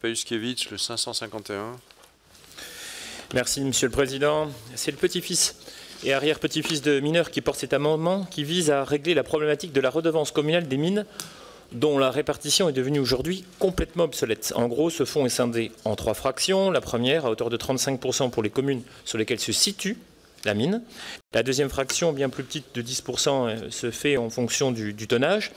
Pajuskevitch, le 551. Merci, Monsieur le Président. C'est le petit-fils et arrière-petit-fils de mineurs qui porte cet amendement qui vise à régler la problématique de la redevance communale des mines dont la répartition est devenue aujourd'hui complètement obsolète. En gros, ce fonds est scindé en 3 fractions. La première, à hauteur de 35% pour les communes sur lesquelles se situe la mine. La deuxième fraction, bien plus petite, de 10%, se fait en fonction du tonnage.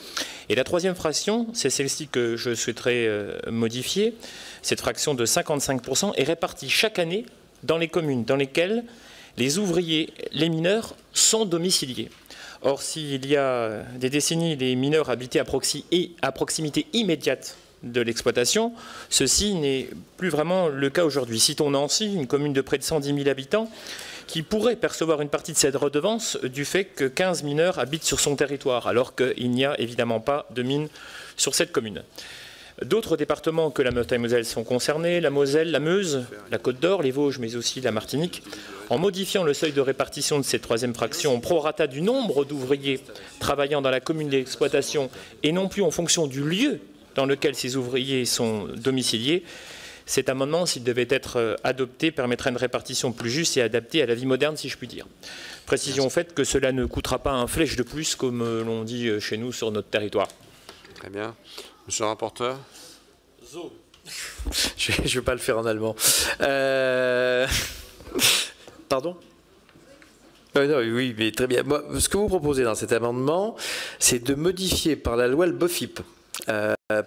Et la troisième fraction, c'est celle-ci que je souhaiterais modifier. Cette fraction de 55% est répartie chaque année dans les communes dans lesquelles les ouvriers, les mineurs, sont domiciliés. Or, s'il y a des décennies, les mineurs habitaient à proximité immédiate de l'exploitation, ceci n'est plus vraiment le cas aujourd'hui. Citons Nancy, une commune de près de 110 000 habitants, qui pourrait percevoir une partie de cette redevance du fait que 15 mineurs habitent sur son territoire, alors qu'il n'y a évidemment pas de mine sur cette commune. D'autres départements que la Meurthe-et-Moselle sont concernés, la Moselle, la Meuse, la Côte d'Or, les Vosges, mais aussi la Martinique. En modifiant le seuil de répartition de cette troisième fraction au prorata du nombre d'ouvriers travaillant dans la commune d'exploitation et non plus en fonction du lieu dans lequel ces ouvriers sont domiciliés, cet amendement, s'il devait être adopté, permettrait une répartition plus juste et adaptée à la vie moderne, si je puis dire. Précision au fait que cela ne coûtera pas un flèche de plus, comme l'on dit chez nous sur notre territoire. Très bien. Monsieur le rapporteur. Je ne vais pas le faire en allemand. Pardon ? Non, oui, mais très bien. Moi, ce que vous proposez dans cet amendement, c'est de modifier par la loi le BOFIP.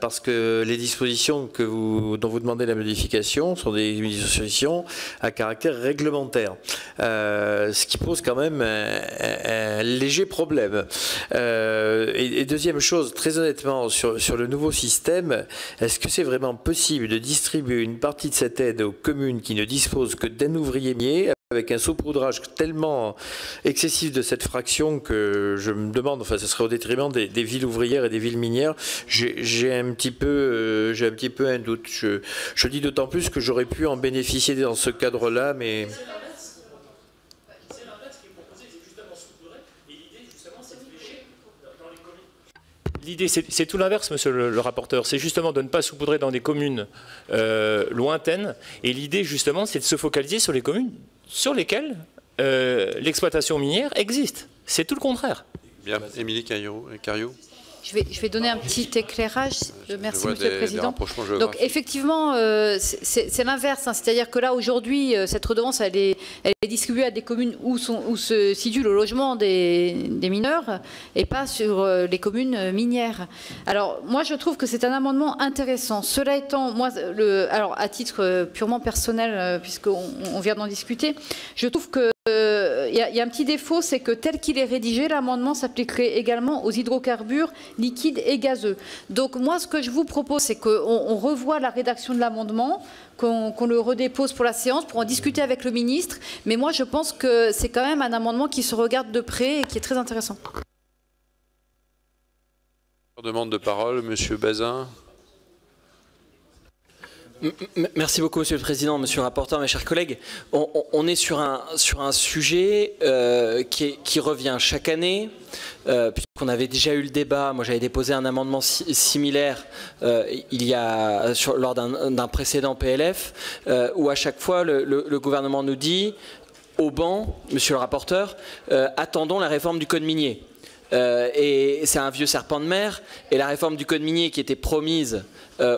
Parce que les dispositions dont vous demandez la modification sont des dispositions à caractère réglementaire, ce qui pose quand même un léger problème. Et deuxième chose, très honnêtement, sur le nouveau système, est-ce que c'est vraiment possible de distribuer une partie de cette aide aux communes qui ne disposent que d'un ouvrier minier avec un saupoudrage tellement excessif de cette fraction que je me demande, enfin ce serait au détriment des villes ouvrières et des villes minières, j'ai un petit peu un doute. Je dis d'autant plus que j'aurais pu en bénéficier dans ce cadre-là, mais... C'est l'inverse qui est proposé, c'est justement saupoudrer, et l'idée justement c'est de flécher dans les communes. L'idée c'est tout l'inverse, monsieur le rapporteur, c'est justement de ne pas saupoudrer dans des communes lointaines, et l'idée justement c'est de se focaliser sur les communes sur lesquelles l'exploitation minière existe. C'est tout le contraire. Bien, Émilie Cariou. Je vais donner un petit éclairage. Merci, Monsieur le Président. Donc, effectivement, c'est l'inverse. Hein. C'est-à-dire que là, aujourd'hui, cette redevance, elle est distribuée à des communes où se situe le logement des mineurs et pas sur les communes minières. Alors, moi, je trouve que c'est un amendement intéressant. Cela étant, moi, alors, à titre purement personnel, puisqu'on vient d'en discuter, je trouve que il y a un petit défaut, c'est que tel qu'il est rédigé, l'amendement s'appliquerait également aux hydrocarbures liquides et gazeux. Donc moi, ce que je vous propose, c'est qu'on revoie la rédaction de l'amendement, qu'on le redépose pour la séance, pour en discuter avec le ministre. Mais moi, je pense que c'est quand même un amendement qui se regarde de près et qui est très intéressant. Demande de parole, Monsieur Bazin. Merci beaucoup, Monsieur le Président, Monsieur le rapporteur, mes chers collègues. On est sur un sujet qui revient chaque année, puisqu'on avait déjà eu le débat. Moi, j'avais déposé un amendement similaire lors d'un précédent PLF, où à chaque fois, le gouvernement nous dit, au banc, Monsieur le rapporteur, attendons la réforme du Code minier. Et c'est un vieux serpent de mer, et la réforme du Code minier qui était promise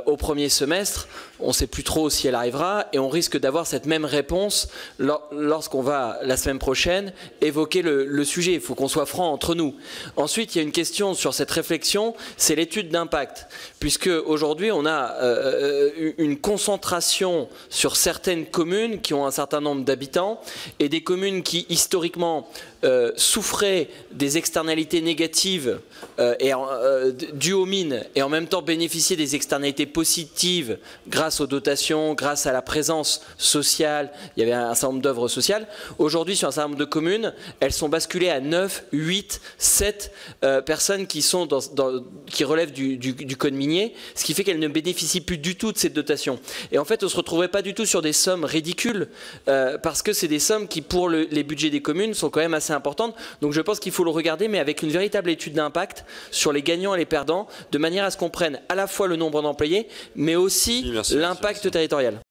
au premier semestre, on ne sait plus trop si elle arrivera, et on risque d'avoir cette même réponse lorsqu'on va, la semaine prochaine, évoquer le sujet. Il faut qu'on soit franc entre nous. Ensuite, il y a une question sur cette réflexion, c'est l'étude d'impact, puisque aujourd'hui, on a une concentration sur certaines communes qui ont un certain nombre d'habitants, et des communes qui, historiquement, souffraient des externalités négatives dues aux mines, et en même temps bénéficiaient des externalités positives grâce aux dotations, grâce à la présence sociale, il y avait un certain nombre d'œuvres sociales. Aujourd'hui, sur un certain nombre de communes, elles sont basculées à 9, 8, 7 personnes qui relèvent du Code minier, ce qui fait qu'elles ne bénéficient plus du tout de cette dotation. Et en fait, on ne se retrouvait pas du tout sur des sommes ridicules, parce que c'est des sommes qui, pour les budgets des communes, sont quand même assez assez importante. Donc je pense qu'il faut le regarder, mais avec une véritable étude d'impact sur les gagnants et les perdants, de manière à ce qu'on prenne à la fois le nombre d'employés, mais aussi l'impact territorial.